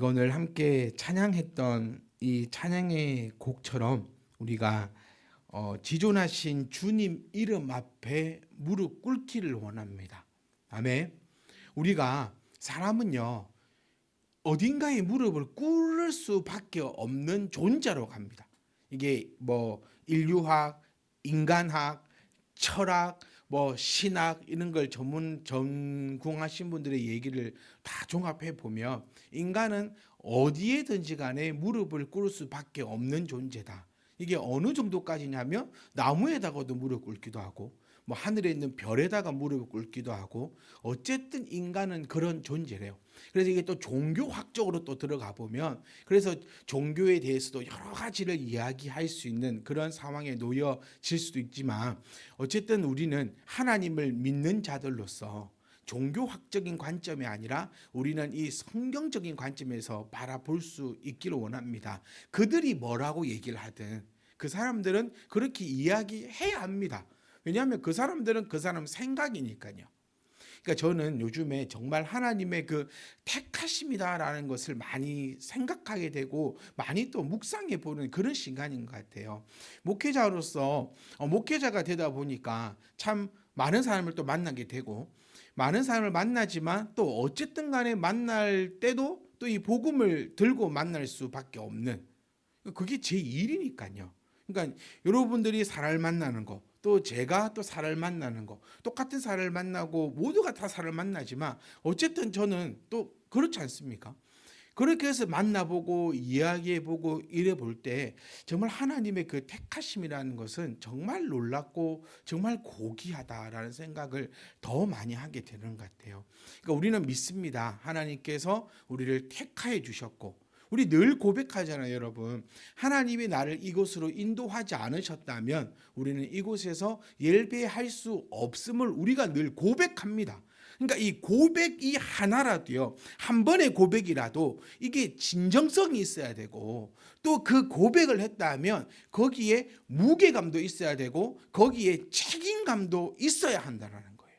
우리가 오늘 함께 찬양했던 이 찬양의 곡처럼 우리가 지존하신 주님 이름 앞에 무릎 꿇기를 원합니다. 아멘. 우리가 사람은요 어딘가에 무릎을 꿇을 수밖에 없는 존재로 갑니다. 이게 뭐 인류학, 인간학, 철학, 뭐 신학 이런 걸 전공하신 분들의 얘기를 다 종합해 보면 인간은 어디에든지 간에 무릎을 꿇을 수밖에 없는 존재다. 이게 어느 정도까지냐면 나무에다가도 무릎 꿇기도 하고 뭐 하늘에 있는 별에다가 무릎을 꿇기도 하고 어쨌든 인간은 그런 존재래요. 그래서 이게 또 종교학적으로 또 들어가 보면 그래서 종교에 대해서도 여러 가지를 이야기할 수 있는 그런 상황에 놓여질 수도 있지만 어쨌든 우리는 하나님을 믿는 자들로서 종교학적인 관점이 아니라 우리는 이 성경적인 관점에서 바라볼 수 있기를 원합니다. 그들이 뭐라고 얘기를 하든 그 사람들은 그렇게 이야기해야 합니다. 왜냐하면 그 사람들은 그 사람 생각이니까요. 그러니까 저는 요즘에 정말 하나님의 그 택하심이다라는 것을 많이 생각하게 되고 많이 또 묵상해 보는 그런 시간인 것 같아요. 목회자로서 목회자가 되다 보니까 참 많은 사람을 또 만나게 되고 많은 사람을 만나지만 또 어쨌든 간에 만날 때도 또 이 복음을 들고 만날 수밖에 없는 그게 제 일이니까요. 그러니까 여러분들이 사람을 만나는 거, 또 제가 또 사람을 만나는 거, 똑같은 사람을 만나고 모두가 다 사람을 만나지만 어쨌든 저는 또 그렇지 않습니까? 그렇게 해서 만나보고 이야기해보고 이래 볼 때 정말 하나님의 그 택하심이라는 것은 정말 놀랍고 정말 고귀하다라는 생각을 더 많이 하게 되는 것 같아요. 그러니까 우리는 믿습니다. 하나님께서 우리를 택하여 주셨고 우리 늘 고백하잖아요, 여러분. 하나님이 나를 이곳으로 인도하지 않으셨다면 우리는 이곳에서 예배할 수 없음을 우리가 늘 고백합니다. 그러니까 이 고백이 하나라도요, 한 번의 고백이라도 이게 진정성이 있어야 되고 또 그 고백을 했다면 거기에 무게감도 있어야 되고 거기에 책임감도 있어야 한다는 거예요.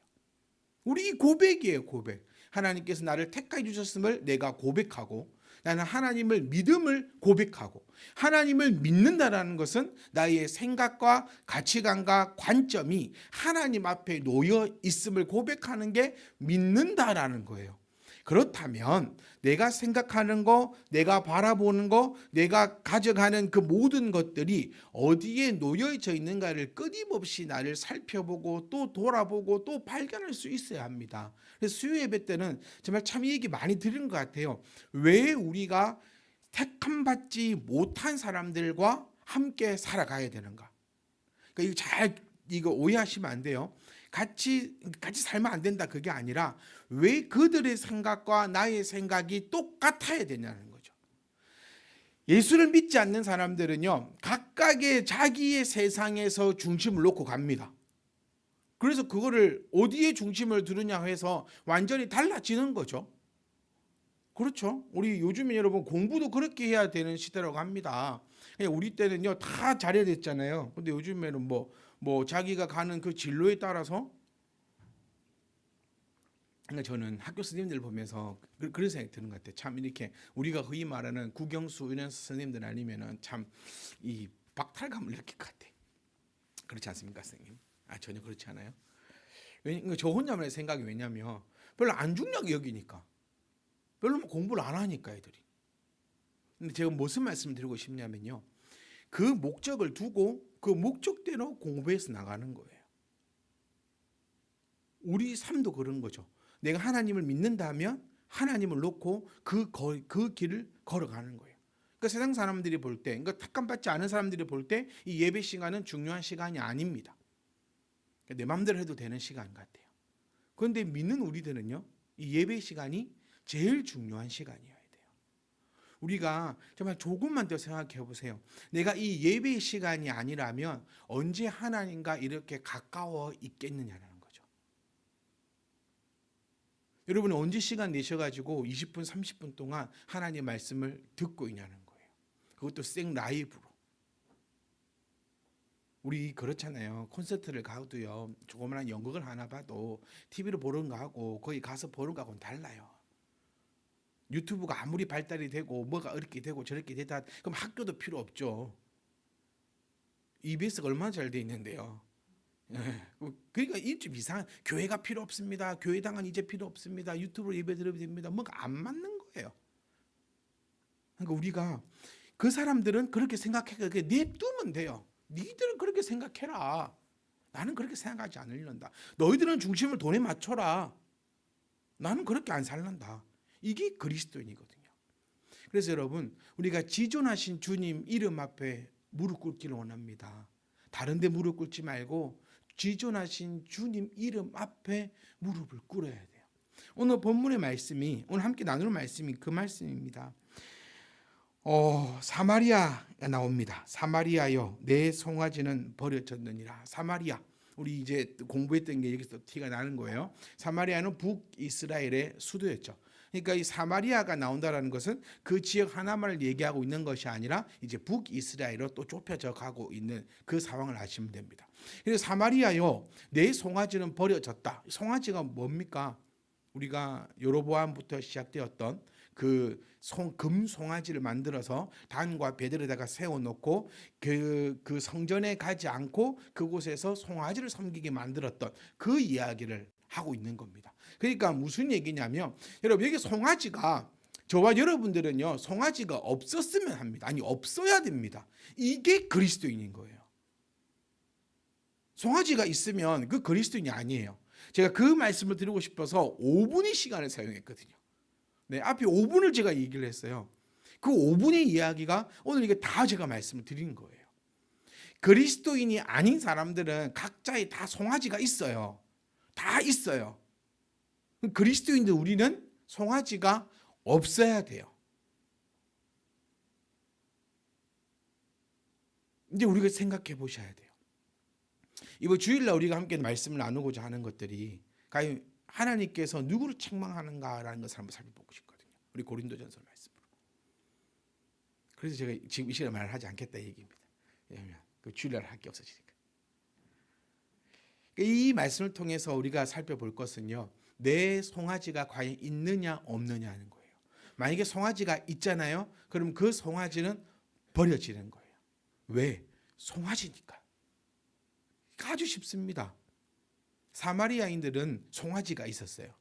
우리 이 고백이에요, 고백. 하나님께서 나를 택하여 주셨음을 내가 고백하고 나는 하나님을 믿음을 고백하고 하나님을 믿는다라는 것은 나의 생각과 가치관과 관점이 하나님 앞에 놓여 있음을 고백하는 게 믿는다라는 거예요. 그렇다면 내가 생각하는 거, 내가 바라보는 거, 내가 가져가는 그 모든 것들이 어디에 놓여져 있는가를 끊임없이 나를 살펴보고 또 돌아보고 또 발견할 수 있어야 합니다. 그래서 수요 예배 때는 정말 참 이 얘기 많이 들은 것 같아요. 왜 우리가 택함 받지 못한 사람들과 함께 살아가야 되는가? 그러니까 이거 오해하시면 안 돼요. 같이 살면 안 된다 그게 아니라 왜 그들의 생각과 나의 생각이 똑같아야 되냐는 거죠. 예수를 믿지 않는 사람들은요 각각의 자기의 세상에서 중심을 놓고 갑니다. 그래서 그거를 어디에 중심을 두느냐 해서 완전히 달라지는 거죠. 그렇죠. 우리 요즘에 여러분 공부도 그렇게 해야 되는 시대라고 합니다. 우리 때는요 다 잘해야 됐잖아요. 근데 요즘에는 뭐 자기가 가는 그 진로에 따라서 그러니까 저는 학교 선생님들 보면서 그런 생각이 드는 것 같아요. 참 이렇게 우리가 흔히 말하는 국영수 이런 선생님들 아니면은 참 이 박탈감을 느낄 것 같아. 그렇지 않습니까, 선생님? 전혀 그렇지 않아요. 왜냐면 저 혼자만의 생각이 왜냐면 별로 안 중요하게 여기니까 별로 공부를 안 하니까 애들이. 근데 제가 무슨 말씀을 드리고 싶냐면요. 그 목적을 두고 그 목적대로 공부해서 나가는 거예요. 우리 삶도 그런 거죠. 내가 하나님을 믿는다면 하나님을 놓고 그 길을 걸어가는 거예요. 그러니까 세상 사람들이 볼 때, 그러니까 택함받지 않은 사람들이 볼 때 이 예배 시간은 중요한 시간이 아닙니다. 그러니까 내 마음대로 해도 되는 시간 같아요. 그런데 믿는 우리들은요, 이 예배 시간이 제일 중요한 시간이어야 돼요. 우리가 정말 조금만 더 생각해 보세요. 내가 이 예배 시간이 아니라면 언제 하나님과 이렇게 가까워 있겠느냐는 거죠. 여러분은 언제 시간 내셔가지고 20분, 30분 동안 하나님의 말씀을 듣고 있냐는 거예요. 그것도 생 라이브로. 우리 그렇잖아요. 콘서트를 가도요. 조그마한 연극을 하나 봐도 TV로 보는 거하고 거기 가서 보는 거하고는 달라요. 유튜브가 아무리 발달이 되고 뭐가 이렇게 되고 저렇게 되다 그럼 학교도 필요 없죠. EBS가 얼마나 잘 돼 있는데요. 예. 그러니까 이 좀 이상 교회가 필요 없습니다. 교회당은 이제 필요 없습니다. 유튜브로 예배 드려도 됩니다. 뭐가 안 맞는 거예요. 그러니까 우리가 그 사람들은 그렇게 생각해 냅두면 돼요. 니들은 그렇게 생각해라. 나는 그렇게 생각하지 않으려다. 너희들은 중심을 돈에 맞춰라. 나는 그렇게 안 살란다. 이게 그리스도인이거든요. 그래서 여러분 우리가 지존하신 주님 이름 앞에 무릎 꿇기를 원합니다. 다른 데 무릎 꿇지 말고 지존하신 주님 이름 앞에 무릎을 꿇어야 돼요. 오늘 본문의 말씀이 오늘 함께 나눌 말씀이 그 말씀입니다. 사마리아가 나옵니다. 사마리아여 내 송아지는 버려졌느니라. 사마리아 우리 이제 공부했던 게 여기서 티가 나는 거예요. 사마리아는 북이스라엘의 수도였죠. 그러니까 이 사마리아가 나온다라는 것은 그 지역 하나만을 얘기하고 있는 것이 아니라 이제 북이스라엘로 또 좁혀져 가고 있는 그 상황을 아시면 됩니다. 그래서 사마리아요 내 송아지는 버려졌다. 송아지가 뭡니까? 우리가 여로보암부터 시작되었던 그 금송아지를 만들어서 단과 베들에다가 세워놓고 그 성전에 가지 않고 그곳에서 송아지를 섬기게 만들었던 그 이야기를 하고 있는 겁니다. 그러니까 무슨 얘기냐면 여러분 여기 송아지가 저와 여러분들은요 송아지가 없었으면 합니다. 아니 없어야 됩니다. 이게 그리스도인인 거예요. 송아지가 있으면 그 그리스도인이 아니에요. 제가 그 말씀을 드리고 싶어서 5분의 시간을 사용했거든요. 네, 앞에 5분을 제가 얘기를 했어요. 그 5분의 이야기가 오늘 이게 다 제가 말씀을 드린 거예요. 그리스도인이 아닌 사람들은 각자의 다 송아지가 있어요. 다 있어요. 그리스도인들 우리는 송아지가 없어야 돼요. 이제 우리가 생각해 보셔야 돼요. 이번 주일날 우리가 함께 말씀을 나누고자 하는 것들이 과연 하나님께서 누구를 책망하는가라는 것을 한번 살펴보고 싶거든요. 우리 고린도전서 말씀으로. 그래서 제가 지금 이 시간에 말을 하지 않겠다 얘기입니다. 왜냐하면 그 주일날 할 게 없어지니까. 이 말씀을 통해서 우리가 살펴볼 것은요. 내 송아지가 과연 있느냐 없느냐 하는 거예요. 만약에 송아지가 있잖아요. 그럼 그 송아지는 버려지는 거예요. 왜? 송아지니까. 아주 쉽습니다. 사마리아인들은 송아지가 있었어요.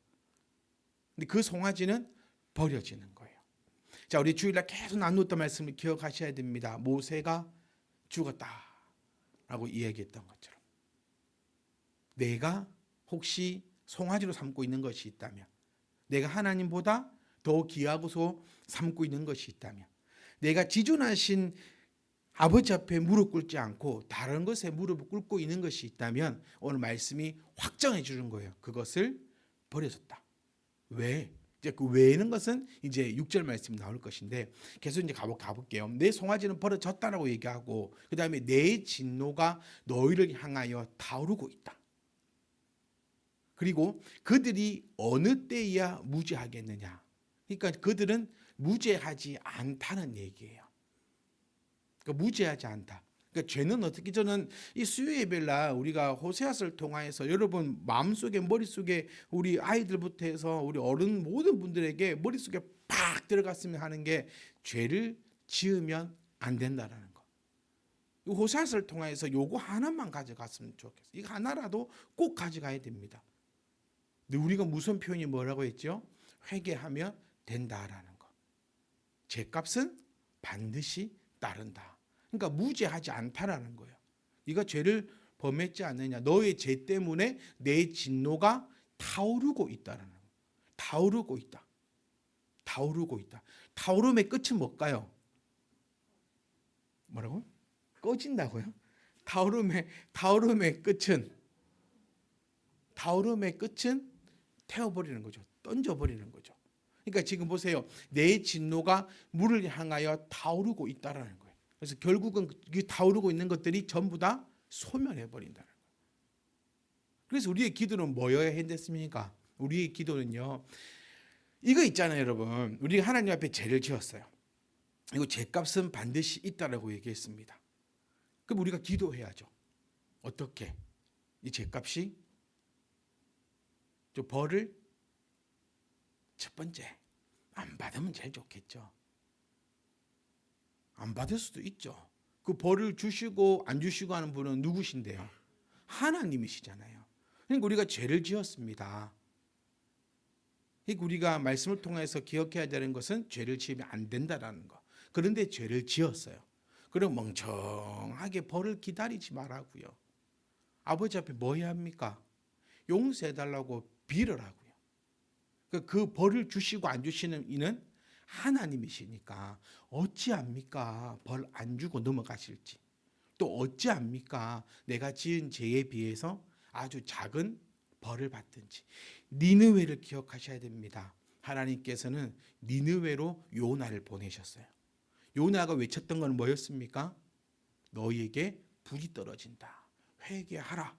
근데 그 송아지는 버려지는 거예요. 자, 우리 주일날 계속 나누었던 말씀을 기억하셔야 됩니다. 모세가 죽었다라고 이야기했던 것처럼 내가 혹시 송아지로 삼고 있는 것이 있다면, 내가 하나님보다 더 귀하고서 삼고 있는 것이 있다면, 내가 지존하신 아버지 앞에 무릎 꿇지 않고 다른 것에 무릎을 꿇고 있는 것이 있다면 오늘 말씀이 확정해 주는 거예요. 그것을 버려졌다. 왜? 이제 그 외에는 것은 이제 6절 말씀이 나올 것인데 계속 이제 가볼게요. 내 송아지는 버려졌다라고 얘기하고 그 다음에 내 진노가 너희를 향하여 타오르고 있다. 그리고 그들이 어느 때야 무죄하겠느냐. 그러니까 그들은 무죄하지 않다는 얘기예요. 그러니까 무죄하지 않다. 그러니까 죄는 어떻게 저는 이 수요 예배날 우리가 호세아서를 통하여서 여러분 마음속에 머릿속에 우리 아이들부터 해서 우리 어른 모든 분들에게 머릿속에 팍 들어갔으면 하는 게 죄를 지으면 안 된다라는 거. 이 호세아서를 통하여서 요거 하나만 가져갔으면 좋겠어요. 이거 하나라도 꼭 가져가야 됩니다. 근데 우리가 무슨 표현이 뭐라고 했죠? 회개하면 된다라는 거. 죄값은 반드시 따른다. 그러니까 무죄하지 않다라는 거예요. 네가 죄를 범했지 않느냐. 너의 죄 때문에 내 진노가 타오르고 있다라는 거예요. 타오르고 있다. 타오르고 있다. 타오름의 끝은 뭘까요? 뭐라고? 꺼진다고요? 타오름의 끝은 태워버리는 거죠. 던져버리는 거죠. 그러니까 지금 보세요. 내 진노가 물을 향하여 타오르고 있다라는 거예요. 그래서 결국은 타오르고 있는 것들이 전부 다 소멸해버린다는 거예요. 그래서 우리의 기도는 뭐여야 했겠습니까? 우리의 기도는요. 이거 있잖아요, 여러분. 우리가 하나님 앞에 죄를 지었어요. 이거 죄값은 반드시 있다라고 얘기했습니다. 그럼 우리가 기도해야죠. 어떻게? 이 죄값이 저 벌을 첫 번째 안 받으면 제일 좋겠죠. 안 받을 수도 있죠. 그 벌을 주시고 안 주시고 하는 분은 누구신데요? 하나님이시잖아요. 그러니까 우리가 죄를 지었습니다. 그러니까 우리가 말씀을 통해서 기억해야 되는 것은 죄를 지으면 안 된다라는 거. 그런데 죄를 지었어요. 그럼 멍청하게 벌을 기다리지 말라고요. 아버지 앞에 뭐 해야 합니까? 용서해달라고 빌으라고요. 그 벌을 주시고 안 주시는 이는 하나님이시니까 어찌합니까? 벌 안 주고 넘어가실지. 또 어찌합니까? 내가 지은 죄에 비해서 아주 작은 벌을 받든지. 니느웨를 기억하셔야 됩니다. 하나님께서는 니느웨로 요나를 보내셨어요. 요나가 외쳤던 건 뭐였습니까? 너희에게 불이 떨어진다. 회개하라.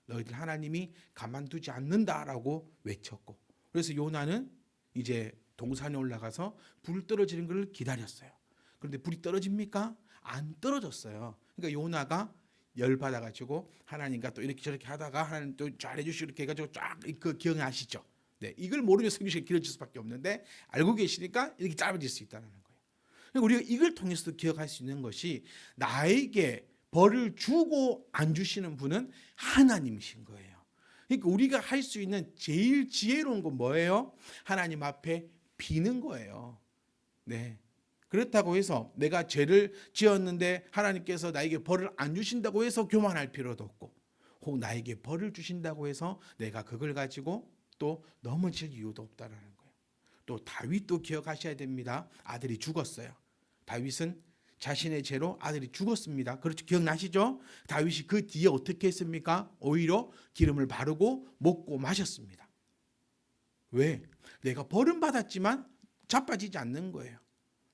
너희들 하나님이 가만두지 않는다라고 외쳤고, 그래서 요나는 이제 동산에 올라가서 불 떨어지는 걸 기다렸어요. 그런데 불이 떨어집니까? 안 떨어졌어요. 그러니까 요나가 열받아가지고 하나님과 또 이렇게 저렇게 하다가 하나님 또 잘해주시고 이렇게 해가지고 쫙 그 기억나시죠? 네, 이걸 모르면 성경이 길어질 수밖에 없는데 알고 계시니까 이렇게 짧아질 수 있다는 거예요. 그러니까 우리가 이걸 통해서도 기억할 수 있는 것이 나에게 벌을 주고 안 주시는 분은 하나님이신 거예요. 그러니까 우리가 할 수 있는 제일 지혜로운 건 뭐예요? 하나님 앞에 비는 거예요. 네. 그렇다고 해서 내가 죄를 지었는데 하나님께서 나에게 벌을 안 주신다고 해서 교만할 필요도 없고, 혹 나에게 벌을 주신다고 해서 내가 그걸 가지고 또 넘어질 이유도 없다라는 거예요. 또 다윗도 기억하셔야 됩니다. 아들이 죽었어요. 다윗은 자신의 죄로 아들이 죽었습니다. 그렇죠? 기억나시죠? 다윗이 그 뒤에 어떻게 했습니까? 오히려 기름을 바르고 먹고 마셨습니다. 왜? 내가 벌은 받았지만 자빠지지 않는 거예요.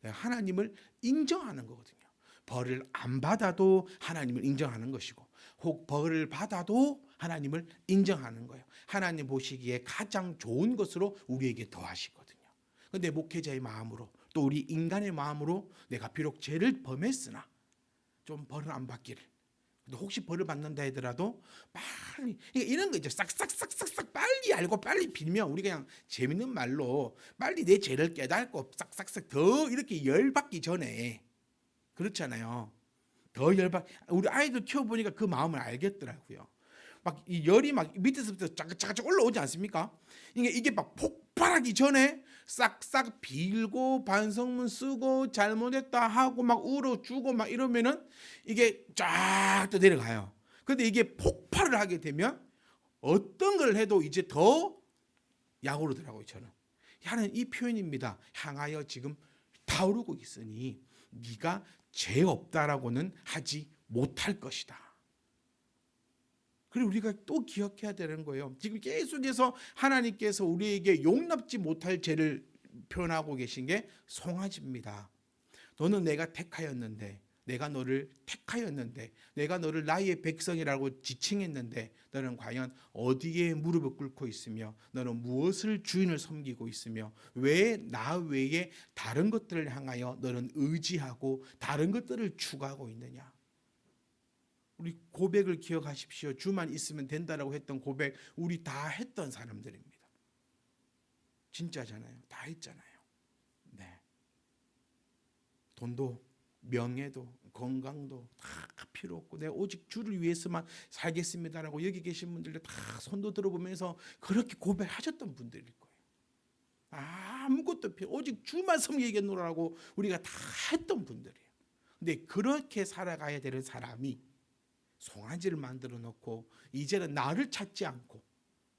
내가 하나님을 인정하는 거거든요. 벌을 안 받아도 하나님을 인정하는 것이고, 혹 벌을 받아도 하나님을 인정하는 거예요. 하나님 보시기에 가장 좋은 것으로 우리에게 더하시거든요. 그런데 목회자의 마음으로, 또 우리 인간의 마음으로 내가 비록 죄를 범했으나 좀 벌을 안 받기를, 혹시 벌을 받는다 하더라도 빨리, 이런 거 이제 싹싹싹싹싹 빨리 알고 빨리 빌면 우리 그냥 재밌는 말로 빨리 내 죄를 깨닫고 싹싹싹 더 이렇게 열받기 전에, 그렇잖아요. 더 열받. 우리 아이들 키워보니까 그 마음을 알겠더라고요. 막 이 열이 막 밑에서부터 짜가짜가 올라오지 않습니까? 이게 막 폭발하기 전에 싹싹 빌고 반성문 쓰고 잘못했다 하고 막 울어주고 막 이러면은 이게 쫙 또 내려가요. 근데 이게 폭발을 하게 되면 어떤 걸 해도 이제 더 약오르더라고요. 저는 하는 이 표현입니다. 향하여 지금 타오르고 있으니 네가 죄 없다라고는 하지 못할 것이다. 그리고 우리가 또 기억해야 되는 거예요. 지금 계속해서 하나님께서 우리에게 용납지 못할 죄를 표현하고 계신 게 송아지입니다. 너는 내가 택하였는데, 내가 너를 택하였는데, 내가 너를 나의 백성이라고 지칭했는데 너는 과연 어디에 무릎을 꿇고 있으며 너는 무엇을 주인을 섬기고 있으며 왜 나 외에 다른 것들을 향하여 너는 의지하고 다른 것들을 추구하고 있느냐. 우리 고백을 기억하십시오. 주만 있으면 된다라고 했던 고백 우리 다 했던 사람들입니다. 진짜잖아요. 다 했잖아요. 네. 돈도 명예도 건강도 다 필요 없고 내가 오직 주를 위해서만 살겠습니다라고 여기 계신 분들도 다 손도 들어보면서 그렇게 고백하셨던 분들일 거예요. 아무것도 필요 오직 주만 섬기겠노라고 우리가 다 했던 분들이에요. 근데 그렇게 살아가야 되는 사람이 송아지를 만들어 놓고 이제는 나를 찾지 않고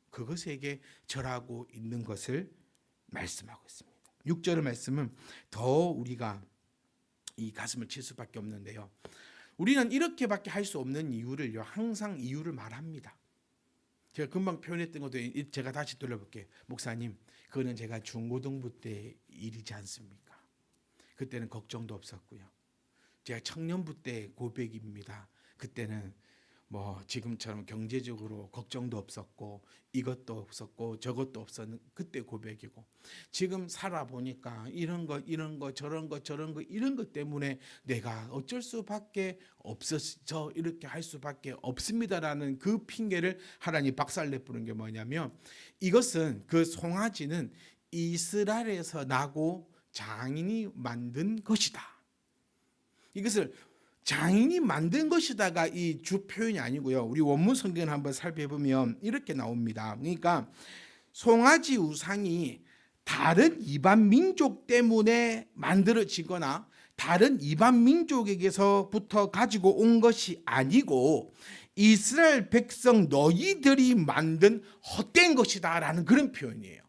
그것에게 절하고 있는 것을 말씀하고 있습니다. 6절의 말씀은 더 우리가 이 가슴을 칠 수밖에 없는데요. 우리는 이렇게밖에 할 수 없는 이유를요. 항상 이유를 말합니다. 제가 금방 표현했던 것도 제가 다시 돌려볼게요. 목사님, 그거는 제가 중고등부 때 일이지 않습니까? 그때는 걱정도 없었고요. 제가 청년부 때 고백입니다. 그때는 뭐 지금처럼 경제적으로 걱정도 없었고 이것도 없었고 저것도 없었는 그때 고백이고, 지금 살아보니까 이런 거 저런 거 이런 것 때문에 내가 어쩔 수밖에 없어서 이렇게 할 수밖에 없습니다라는 그 핑계를 하나님 박살내 부는 게 뭐냐면, 이것은 그 송아지는 이스라엘에서 나고 장인이 만든 것이다. 이것을 장인이 만든 것이다가 이 주 표현이 아니고요. 우리 원문 성경을 한번 살펴보면 이렇게 나옵니다. 그러니까 송아지 우상이 다른 이방 민족 때문에 만들어지거나 다른 이방 민족에게서부터 가지고 온 것이 아니고 이스라엘 백성 너희들이 만든 헛된 것이다라는 그런 표현이에요.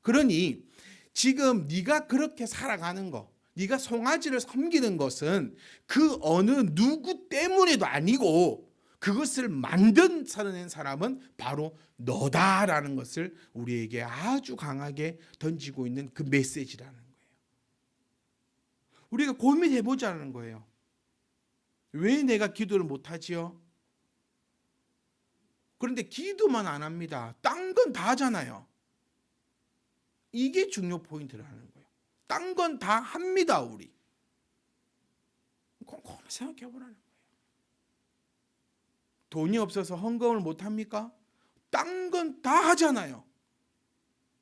그러니 지금 네가 그렇게 살아가는 거, 네가 송아지를 섬기는 것은 그 어느 누구 때문에도 아니고 그것을 살아낸 사람은 바로 너다라는 것을 우리에게 아주 강하게 던지고 있는 그 메시지라는 거예요. 우리가 고민해 보자는 거예요. 왜 내가 기도를 못하지요? 그런데 기도만 안 합니다. 딴 건 다 하잖아요. 이게 중요 포인트라는 거예요. 딴 건 다 합니다, 우리. 곰곰이 생각해 보라는 거예요. 돈이 없어서 헌금을 못 합니까? 딴 건 다 하잖아요.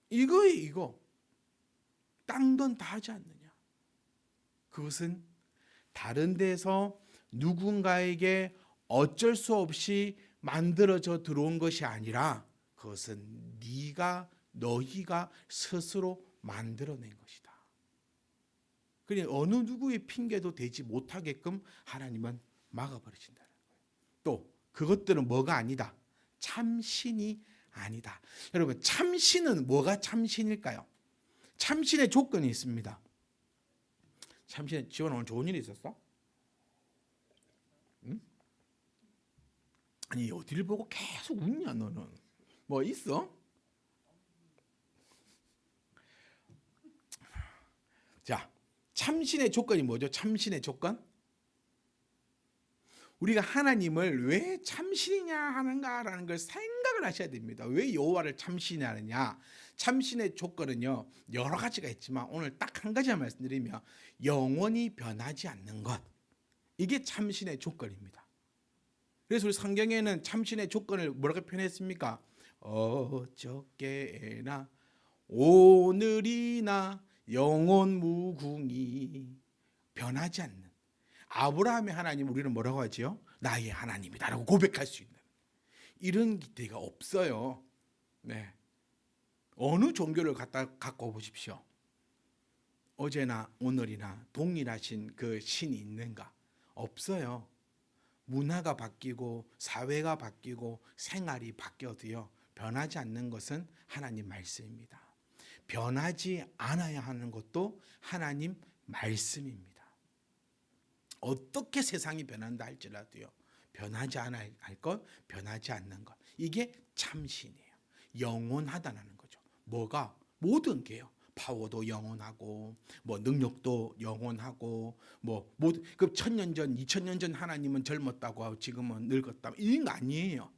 이거예요, 이거. 딴 건 다 하지 않느냐. 그것은 다른 데서 누군가에게 어쩔 수 없이 만들어져 들어온 것이 아니라 그것은 너희가 스스로 만들어낸 것이다. 그러니 어느 누구의 핑계도 되지 못하게끔 하나님은 막아버리신다는 거예요. 또 그것들은 뭐가 아니다. 참신이 아니다. 여러분, 참신은 뭐가 참신일까요? 참신의 조건이 있습니다. 참신의 지원 오늘 좋은 일이 있었어? 응? 아니 어디를 보고 계속 웃냐 너는? 뭐 있어? 자, 참신의 조건이 뭐죠? 참신의 조건? 우리가 하나님을 왜 참신이냐 하는가라는 걸 생각을 하셔야 됩니다. 왜 여호와를 참신하느냐? 참신의 조건은요 여러 가지가 있지만 오늘 딱 한 가지만 말씀드리면 영원히 변하지 않는 것, 이게 참신의 조건입니다. 그래서 우리 성경에는 참신의 조건을 뭐라고 표현했습니까? 어저께나 오늘이나 영원 무궁히 변하지 않는 아브라함의 하나님, 우리는 뭐라고 하지요? 나의 하나님이다라고 고백할 수 있는 이런 기대가 없어요. 네. 어느 종교를 갖고 보십시오. 어제나 오늘이나 동일하신 그 신이 있는가? 없어요. 문화가 바뀌고 사회가 바뀌고 생활이 바뀌어도요 변하지 않는 것은 하나님 말씀입니다. 변하지 않아야 하는 것도 하나님 말씀입니다. 어떻게 세상이 변한다 할지라도요 변하지 않아야 할 것, 변하지 않는 것, 이게 참신이에요. 영원하다는 거죠. 뭐가? 모든 게요. 파워도 영원하고 뭐 능력도 영원하고 뭐 모든 그 1000년 전, 2000년 전 하나님은 젊었다고 하고 지금은 늙었다, 이런 거 아니에요.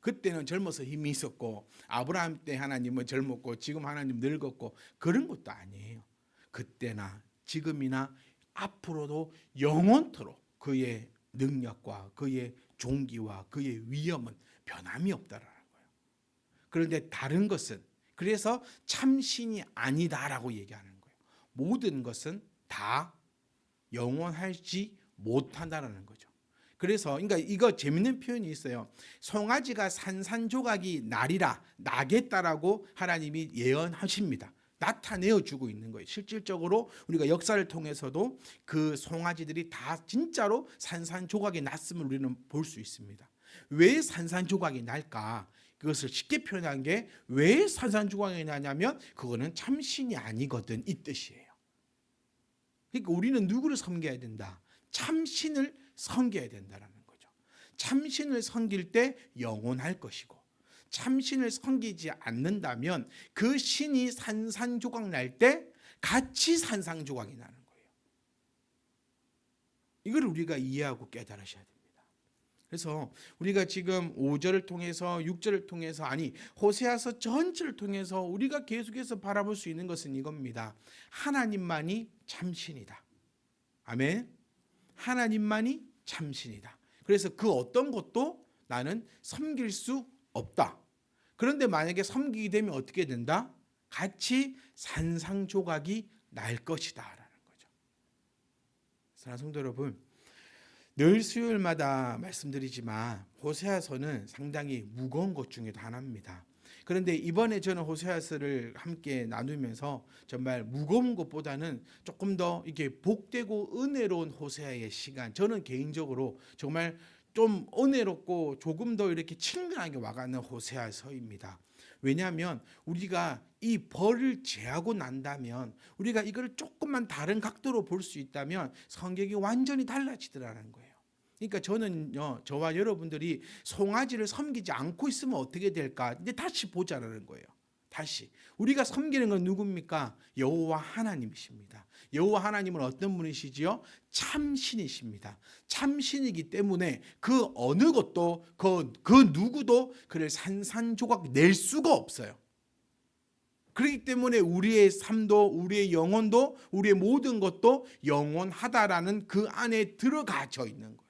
그때는 젊어서 힘이 있었고 아브라함 때 하나님은 젊었고 지금 하나님 늙었고 그런 것도 아니에요. 그때나 지금이나 앞으로도 영원토록 그의 능력과 그의 종기와 그의 위엄은 변함이 없다라는 거예요. 그런데 다른 것은, 그래서 참신이 아니다라고 얘기하는 거예요. 모든 것은 다 영원하지 못한다라는 거죠. 그래서 그러니까 이거 재밌는 표현이 있어요. 송아지가 산산조각이 나겠다라고 하나님이 예언하십니다. 나타내어 주고 있는 거예요. 실질적으로 우리가 역사를 통해서도 그 송아지들이 다 진짜로 산산조각이 났음을 우리는 볼 수 있습니다. 왜 산산조각이 날까? 그것을 쉽게 표현한 게 왜 산산조각이 나냐면 그거는 참신이 아니거든, 이 뜻이에요. 그러니까 우리는 누구를 섬겨야 된다? 참신을 섬겨야 된다는 거죠. 참신을 섬길 때 영원할 것이고 참신을 섬기지 않는다면 그 신이 산산조각 날 때 같이 산산조각이 나는 거예요. 이걸 우리가 이해하고 깨달으셔야 됩니다. 그래서 우리가 지금 5절을 통해서 6절을 통해서 호세아서 전체를 통해서 우리가 계속해서 바라볼 수 있는 것은 이겁니다. 하나님만이 참신이다. 아멘. 하나님만이 참신이다. 그래서 그 어떤 것도 나는 섬길 수 없다. 그런데 만약에 섬기게 되면 어떻게 된다? 같이 산상조각이 날 것이다라는 거죠. 사랑하는 성도 여러분, 늘 수요일마다 말씀드리지만 호세아서는 상당히 무거운 것 중에도 하나입니다. 그런데 이번에 저는 호세아서를 함께 나누면서 정말 무거운 것보다는 조금 더 이게 복되고 은혜로운 호세아의 시간, 저는 개인적으로 정말 좀 은혜롭고 조금 더 이렇게 친근하게 와가는 호세아서입니다. 왜냐하면 우리가 이 벌을 제하고 난다면, 우리가 이걸 조금만 다른 각도로 볼 수 있다면 성격이 완전히 달라지더라는 거예요. 그러니까 저는요, 저와 여러분들이 송아지를 섬기지 않고 있으면 어떻게 될까? 이제 다시 보자라는 거예요. 다시 우리가 섬기는 건 누굽니까? 여호와 하나님이십니다. 여호와 하나님은 어떤 분이시지요? 참신이십니다. 참신이기 때문에 그 어느 것도 그 누구도 그를 산산조각 낼 수가 없어요. 그렇기 때문에 우리의 삶도, 우리의 영혼도, 우리의 모든 것도 영원하다라는 그 안에 들어가져 있는 거예요.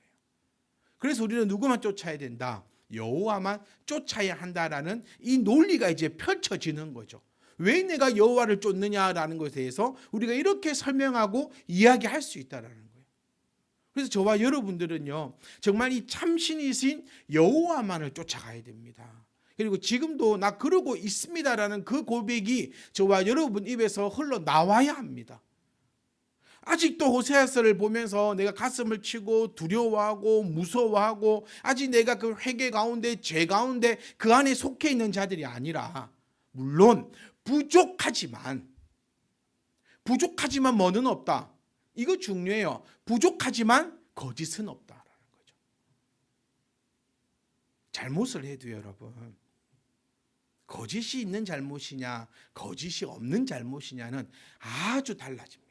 그래서 우리는 누구만 쫓아야 된다? 여호와만 쫓아야 한다라는 이 논리가 이제 펼쳐지는 거죠. 왜 내가 여호와를 쫓느냐라는 것에 대해서 우리가 이렇게 설명하고 이야기할 수 있다라는 거예요. 그래서 저와 여러분들은요, 정말 이 참신이신 여호와만을 쫓아가야 됩니다. 그리고 지금도 나 그러고 있습니다라는 그 고백이 저와 여러분 입에서 흘러나와야 합니다. 아직도 호세아서를 보면서 내가 가슴을 치고 두려워하고 무서워하고, 아직 내가 그 회개 가운데, 죄 가운데 그 안에 속해 있는 자들이 아니라, 물론 부족하지만 뭐는 없다. 이거 중요해요. 부족하지만 거짓은 없다라는 거죠. 잘못을 해도 여러분, 거짓이 있는 잘못이냐 거짓이 없는 잘못이냐는 아주 달라집니다.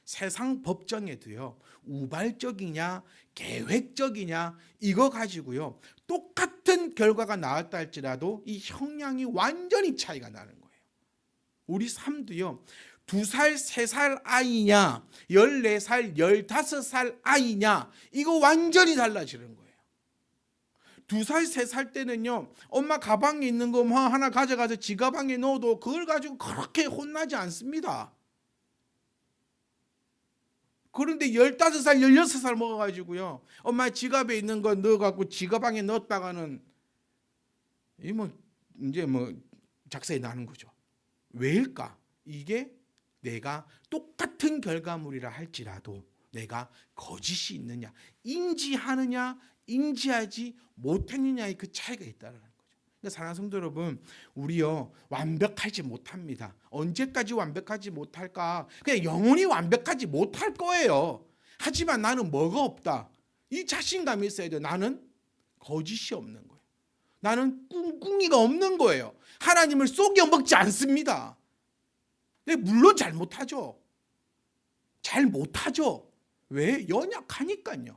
세상 법정에도요, 우발적이냐 계획적이냐 이거 가지고요 똑같은 결과가 나왔다 할지라도 이 형량이 완전히 차이가 나는 거예요. 우리 삶도요, 2살, 3살 아이냐 14살, 15살 아이냐 이거 완전히 달라지는 거예요. 2살, 3살 때는요, 엄마 가방에 있는 거 하나 가져가서 지 가방에 넣어도 그걸 가지고 그렇게 혼나지 않습니다. 그런데 15살, 16살 먹어가지고요, 엄마 지갑에 있는 거 넣어갖고 지가방에 넣었다가는 이제 작살이 나는 거죠. 왜일까? 이게 내가 똑같은 결과물이라 할지라도 내가 거짓이 있느냐, 인지하느냐, 인지하지 못했느냐의 그 차이가 있다는 거죠. 그러니까 사랑하는 성도 여러분, 우리요 완벽하지 못합니다. 언제까지 완벽하지 못할까? 그냥 영원히 완벽하지 못할 거예요. 하지만 나는 뭐가 없다, 이 자신감이 있어야 돼요. 나는 거짓이 없는 거예요. 나는 꿍꿍이가 없는 거예요. 하나님을 속여 먹지 않습니다. 물론 잘 못하죠. 왜? 연약하니까요.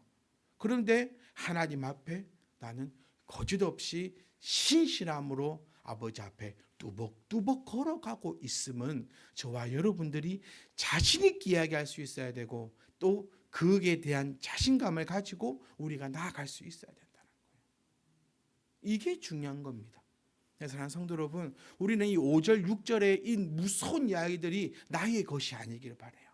그런데 하나님 앞에 나는 거짓 없이 신실함으로 아버지 앞에 뚜벅뚜벅 걸어가고 있으면 저와 여러분들이 자신 있게 이야기할 수 있어야 되고, 또 그에 대한 자신감을 가지고 우리가 나아갈 수 있어야 된다는 거예요. 이게 중요한 겁니다. 사랑하는 성도 여러분, 우리는 이 5절 6절의 이 무서운 이야기들이 나의 것이 아니기를 바라요.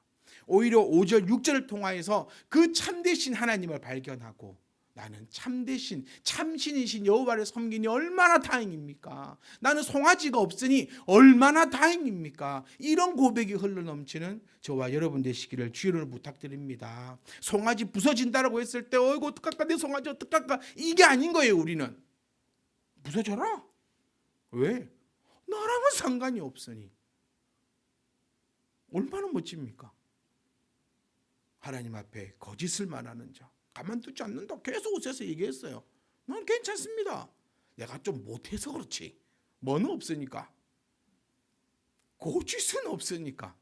오히려 5절 6절을 통하여서 그 참되신 하나님을 발견하고, 나는 참되신 참신이신 여호와를 섬기니 얼마나 다행입니까? 나는 송아지가 없으니 얼마나 다행입니까? 이런 고백이 흘러넘치는 저와 여러분 되시기를 주의를 부탁드립니다. 송아지 부서진다라고 했을 때 어이구 어떡할까, 내 송아지 어떡할까, 이게 아닌 거예요. 우리는 부서져라. 왜? 나랑은 상관이 없으니. 얼마나 멋집니까? 하나님 앞에 거짓을 말하는 자 가만두지 않는다. 계속 오셔서 얘기했어요. 난 괜찮습니다. 내가 좀 못해서 그렇지. 뭐는 없으니까. 거짓은 없으니까.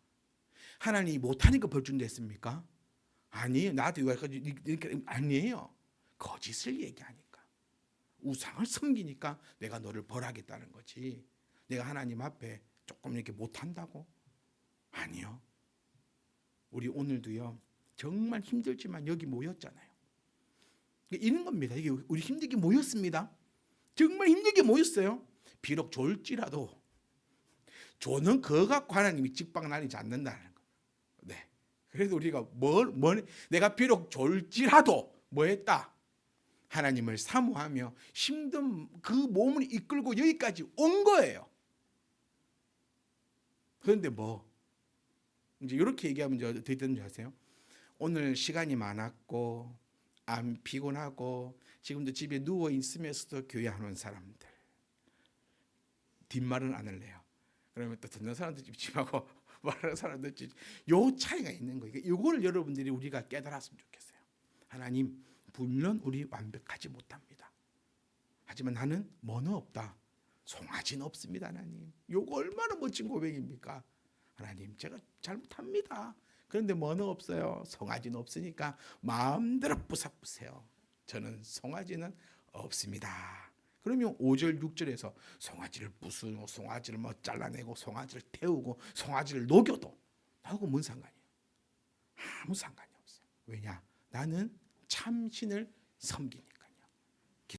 하나님이 못하니까 벌 준댔습니까? 아니에요. 나도 이렇게 아니에요. 거짓을 얘기하니까. 우상을 섬기니까 내가 너를 벌하겠다는 거지. 내가 하나님 앞에 조금 이렇게 못한다고? 아니요. 우리 오늘도요, 정말 힘들지만 여기 모였잖아요. 이런 겁니다. 이게 우리 힘들게 모였습니다. 정말 힘들게 모였어요. 비록 졸지라도 조는 그거 갖고 하나님이 직방 날리지 않는다는 거. 네. 그래도 우리가 내가 비록 졸지라도 뭐 했다? 하나님을 사모하며 힘든 그 몸을 이끌고 여기까지 온 거예요. 그런데 뭐 이제 이렇게 얘기하면 이제 어떻게 되는지 아세요? 오늘 시간이 많았고 안 피곤하고 지금도 집에 누워 있으면서도 교회 안 온 사람들 뒷말은 안 할래요. 그러면 또 듣는 사람들 집중하고 말하는 사람들 요 차이가 있는 거예요. 이걸 여러분들이 우리가 깨달았으면 좋겠어요. 하나님, 물론 우리 완벽하지 못합니다. 하지만 나는 뭐는 없다. 송아지는 없습니다. 하나님, 요거 얼마나 멋진 고백입니까? 하나님, 제가 잘못합니다. 그런데 뭐는 없어요. 송아지는 없으니까 마음대로 부사부세요. 저는 송아지는 없습니다. 그러면 5절 6절에서 송아지를 부수고 송아지를 뭐 잘라내고 송아지를 태우고 송아지를 녹여도 나하고 뭔 상관이에요? 아무 상관이 없어요. 왜냐? 나는 참신을 섬기니까.